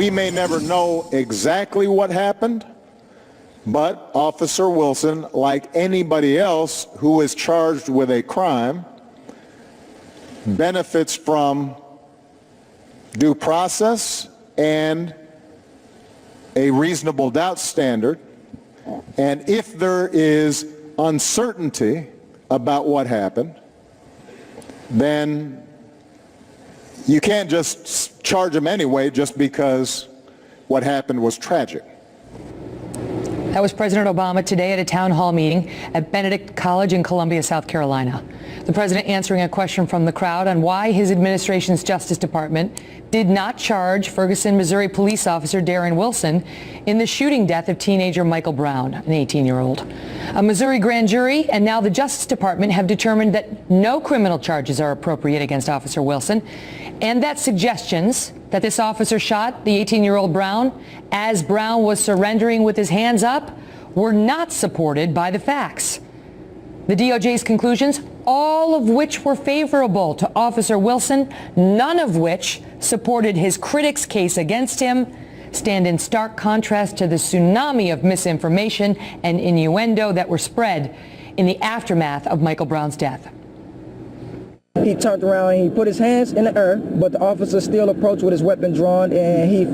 We may never know exactly what happened, but Officer Wilson, like anybody else who is charged with a crime, benefits from due process and a reasonable doubt standard. And if there is uncertainty about what happened, then you can't just charge him anyway just because what happened was tragic. That was President Obama today at a town hall meeting at Benedict College in Columbia, South Carolina. The president answering a question from the crowd on why his administration's Justice Department did not charge Ferguson, Missouri police officer Darren Wilson in the shooting death of teenager Michael Brown, an 18-year-old. A Missouri grand jury and now the Justice Department have determined that no criminal charges are appropriate against Officer Wilson, and that suggestions that this officer shot the 18-year-old Brown as Brown was surrendering with his hands up were not supported by the facts. The DOJ's conclusions, all of which were favorable to Officer Wilson, none of which supported his critics' case against him, stand in stark contrast to the tsunami of misinformation and innuendo that were spread in the aftermath of Michael Brown's death. He turned around and he put his hands in the air, but the officer still approached with his weapon drawn, and he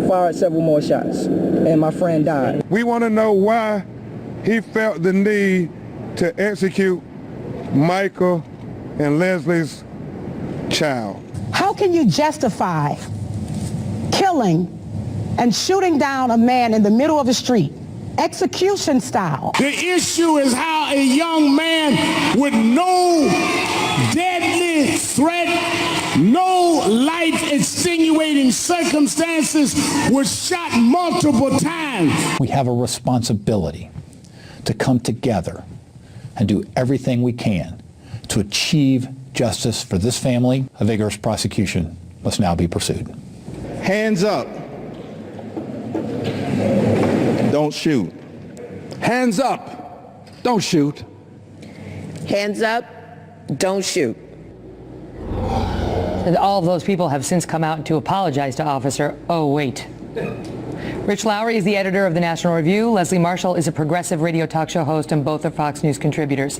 fired several more shots, and my friend died. We want to know why he felt the need to execute Michael and Leslie's child. How can you justify killing and shooting down a man in the middle of the street, execution style? The issue is how a young man with no deadly threat, no life extenuating circumstances was shot multiple times. We have a responsibility to come together and do everything we can to achieve justice for this family. A vigorous prosecution must now be pursued. Hands up. Don't shoot. Hands up. Don't shoot. Hands up. Don't shoot. All of those people have since come out to apologize to Officer. Oh, wait. Rich Lowry is the editor of the National Review. Leslie Marshall is a progressive radio talk show host, and both are Fox News contributors.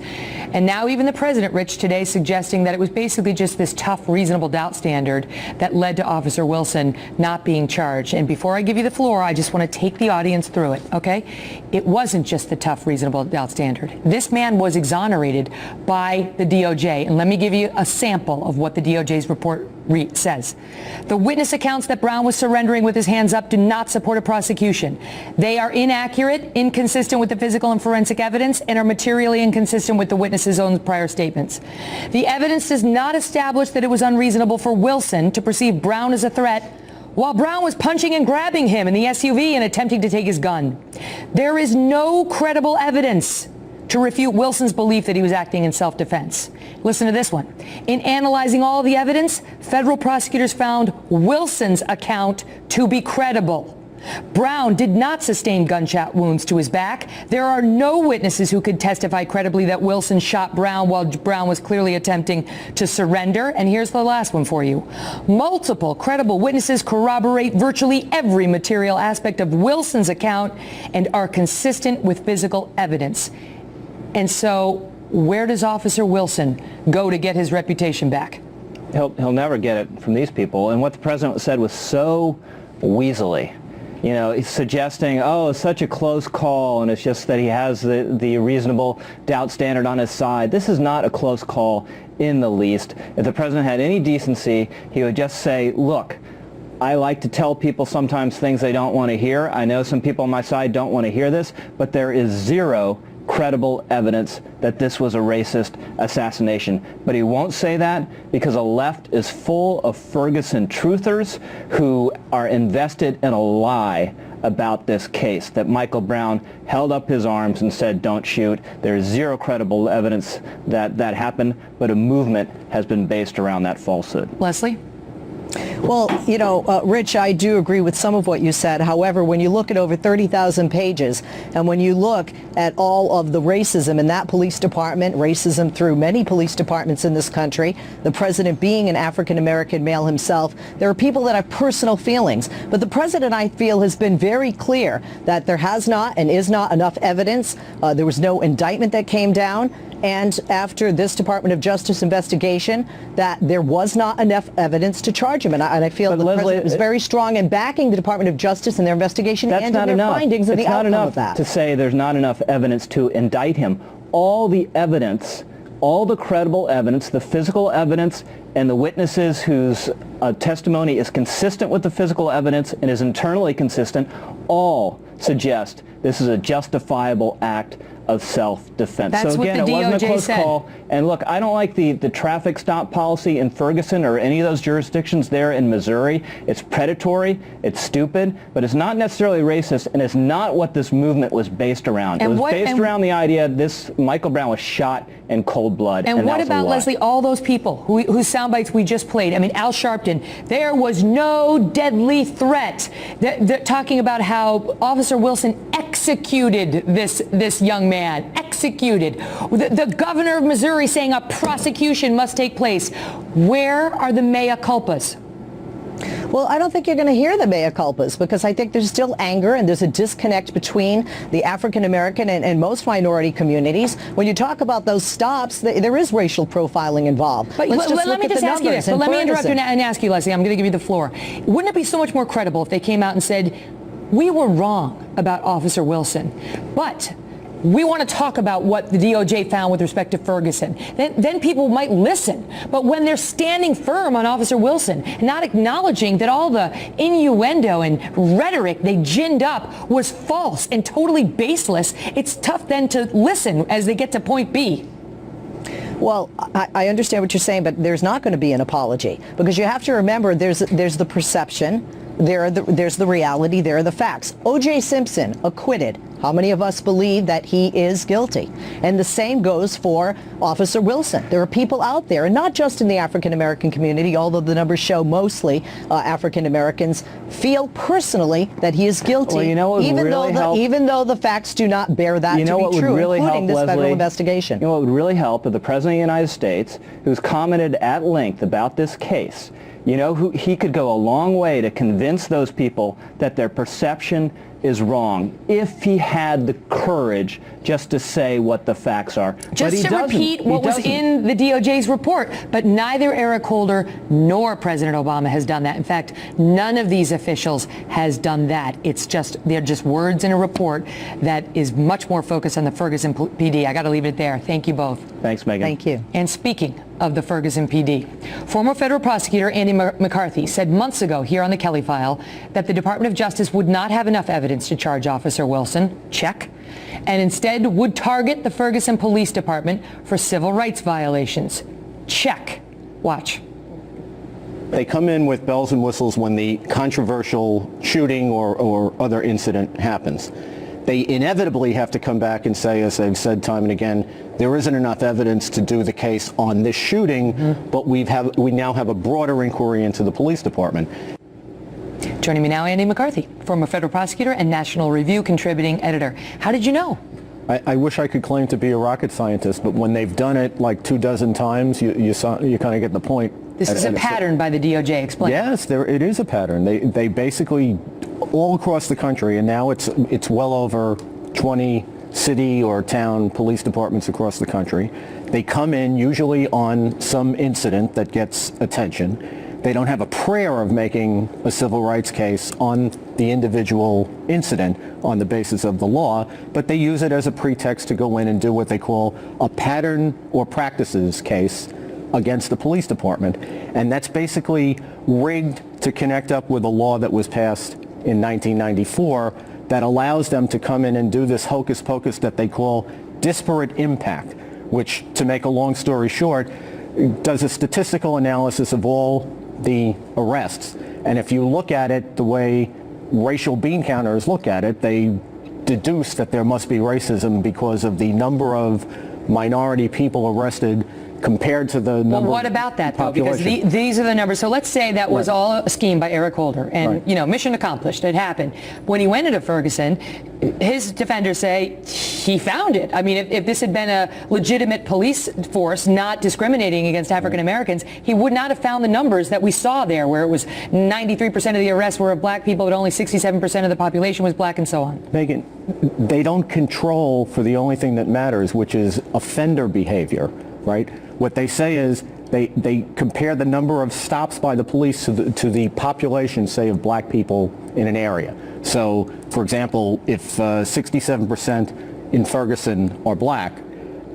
And now even the president, Rich, today suggesting that it was basically just this tough, reasonable doubt standard that led to Officer Wilson not being charged. And before I give you the floor, I just want to take the audience through it, okay? It wasn't just the tough, reasonable doubt standard. This man was exonerated by the DOJ. And let me give you a sample of what the DOJ's report says. The witness accounts that Brown was surrendering with his hands up do not support a prosecution. They are inaccurate, inconsistent with the physical and forensic evidence, and are materially inconsistent with the witness's own prior statements. The evidence does not establish that it was unreasonable for Wilson to perceive Brown as a threat while Brown was punching and grabbing him in the SUV and attempting to take his gun. There is no credible evidence to refute Wilson's belief that he was acting in self-defense. Listen to this one. In analyzing all the evidence, federal prosecutors found Wilson's account to be credible. Brown did not sustain gunshot wounds to his back. There are no witnesses who could testify credibly that Wilson shot Brown while Brown was clearly attempting to surrender. And here's the last one for you. Multiple credible witnesses corroborate virtually every material aspect of Wilson's account and are consistent with physical evidence. And so where does Officer Wilson go to get his reputation back? He'll never get it from these people. And what the president said was so weaselly. You know, he's suggesting, oh, it's such a close call, and it's just that he has the reasonable doubt standard on his side. This is not a close call in the least. If the president had any decency, he would just say, look, I like to tell people sometimes things they don't want to hear. I know some people on my side don't want to hear this, but there is zero credible evidence that this was a racist assassination. But he won't say that because the left is full of Ferguson truthers who are invested in a lie about this case, that Michael Brown held up his arms and said, don't shoot. There is zero credible evidence that that happened, but a movement has been based around that falsehood. Leslie? Well, you know, Rich, I do agree with some of what you said. However, when you look at over 30,000 pages, and when you look at all of the racism in that police department, racism through many police departments in this country, the president being an African-American male himself, there are people that have personal feelings. But the president, I feel, has been very clear that there has not and is not enough evidence. There was no indictment that came down. And after this Department of Justice investigation, that there was not enough evidence to charge him. And I feel the president was very strong in backing the Department of Justice in their investigation and in their findings and the outcome of that. It's not enough to say there's not enough evidence to indict him. All the evidence, all the credible evidence, the physical evidence, and the witnesses whose testimony is consistent with the physical evidence and is internally consistent, all suggest this is a justifiable act of self-defense. That's so again, what the it wasn't a DOJ close said. call. And look, I don't like the traffic stop policy in Ferguson or any of those jurisdictions there in Missouri. It's predatory, it's stupid, but it's not necessarily racist, and it's not what this movement was based around. It was based around the idea this Michael Brown was shot in cold blood. And what about, Leslie, all those people whose sound bites we just played? I mean, Al Sharpton, there was no deadly threat. They're talking about how Officer Wilson executed this young man. Executed. The governor of Missouri saying a prosecution must take place. Where are the mea culpas? Well, I don't think you're going to hear the mea culpas, because I think there's still anger and there's a disconnect between the African American and most minority communities. When you talk about those stops, there is racial profiling involved. But let me just ask you this. But let me interrupt you and ask you, Leslie. I'm going to give you the floor. Wouldn't it be so much more credible if they came out and said, we were wrong about Officer Wilson, but we want to talk about what the DOJ found with respect to Ferguson. Then people might listen. But when they're standing firm on Officer Wilson and not acknowledging that all the innuendo and rhetoric they ginned up was false and totally baseless, it's tough then to listen as they get to point B. Well, I understand what you're saying, but there's not going to be an apology, because you have to remember there's the perception, there's the reality, there are the facts. O.J. Simpson acquitted. How many of us believe that he is guilty? And the same goes for Officer Wilson. There are people out there, and not just in the African American community, although the numbers show mostly African Americans feel personally that he is guilty, well, you know what would really help? Even though the facts do not bear that to be true, including this federal investigation. You know what would really help if the President of the United States, who's commented at length about this case, you know, he could go a long way to convince those people that their perception is wrong if he had the courage just to say what the facts are. Just to repeat what was in the DOJ's report. But neither Eric Holder nor President Obama has done that. In fact, none of these officials has done that. They're just words in a report that is much more focused on the Ferguson PD. I got to leave it there. Thank you both. Thanks, Megan. Thank you. And speaking of the Ferguson PD, former federal prosecutor Andy McCarthy said months ago here on the Kelly File that the Department of Justice would not have enough evidence to charge Officer Wilson, check, and instead would target the Ferguson Police Department for civil rights violations, check. Watch. They come in with bells and whistles when the controversial shooting or other incident happens. They inevitably have to come back and say, as they've said time and again, there isn't enough evidence to do the case on this shooting, but we now have a broader inquiry into the police department. Joining me now, Andy McCarthy, former federal prosecutor and National Review contributing editor. How did you know? I wish I could claim to be a rocket scientist, but when they've done it like 24 times, you kind of get the point. This is a pattern by the DOJ. Explain. Yes, it is a pattern. They basically, all across the country, and now it's well over 20 city or town police departments across the country. They come in usually on some incident that gets attention. They don't have a prayer of making a civil rights case on the individual incident on the basis of the law, but they use it as a pretext to go in and do what they call a pattern or practices case against the police department. And that's basically rigged to connect up with a law that was passed in 1994 that allows them to come in and do this hocus pocus that they call disparate impact, which, to make a long story short, does a statistical analysis of all the arrests. And if you look at it the way racial bean counters look at it, they deduce that there must be racism because of the number of minority people arrested compared to the number. Well, what about that, though? Because population. these are the numbers. So let's say that was Right. all a scheme by Eric Holder, and Right. you know, mission accomplished. It happened. When he went into Ferguson, his defenders say he found it. I mean, if this had been a legitimate police force not discriminating against African Americans, he would not have found the numbers that we saw there, where it was 93% of the arrests were of black people, but only 67% of the population was black, and so on. Megan, they don't control for the only thing that matters, which is offender behavior, right? What they say is they compare the number of stops by the police to the population, say, of black people in an area. So, for example, if 67% in Ferguson are black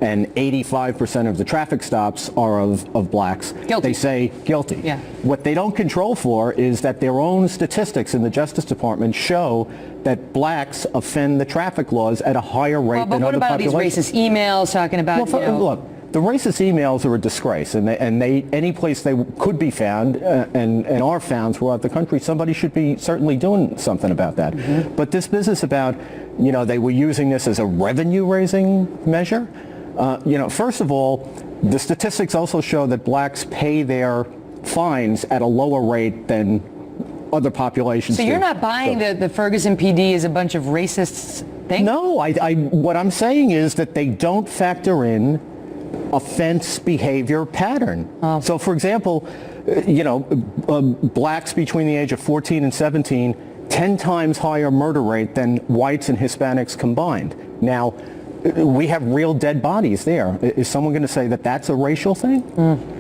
and 85% of the traffic stops are of blacks, Guilty. they say guilty. Yeah. What they don't control for is that their own statistics in the Justice Department show that blacks offend the traffic laws at a higher rate But than what other about these populations. racist emails talking about, Well, you know, look, the racist emails are a disgrace, and any place they could be found and are found throughout the country, somebody should be certainly doing something about that. Mm-hmm. But this business about, you know, they were using this as a revenue-raising measure. You know, first of all, the statistics also show that blacks pay their fines at a lower rate than other populations so do. you're not buying the Ferguson PD is a bunch of racists thing? No, what I'm saying is that they don't factor in offense behavior pattern. So, for example, you know, blacks between the age of 14 and 17, 10 times higher murder rate than whites and Hispanics combined. Now, we have real dead bodies there. Is someone going to say that that's a racial thing?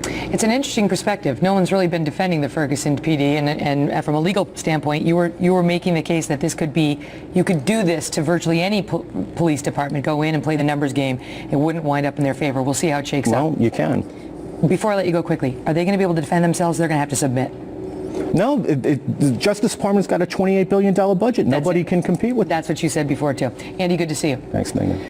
It's an interesting perspective. No one's really been defending the Ferguson PD, and from a legal standpoint, you were making the case that this could be, you could do this to virtually any police department, go in and play the numbers game. It wouldn't wind up in their favor. We'll see how it shakes out. Well, you can. Before I let you go quickly, are they going to be able to defend themselves? They're going to have to submit. No, the Justice Department's got a $28 billion budget. Nobody can compete with that. That's what you said before, too. Andy, good to see you. Thanks, Megan.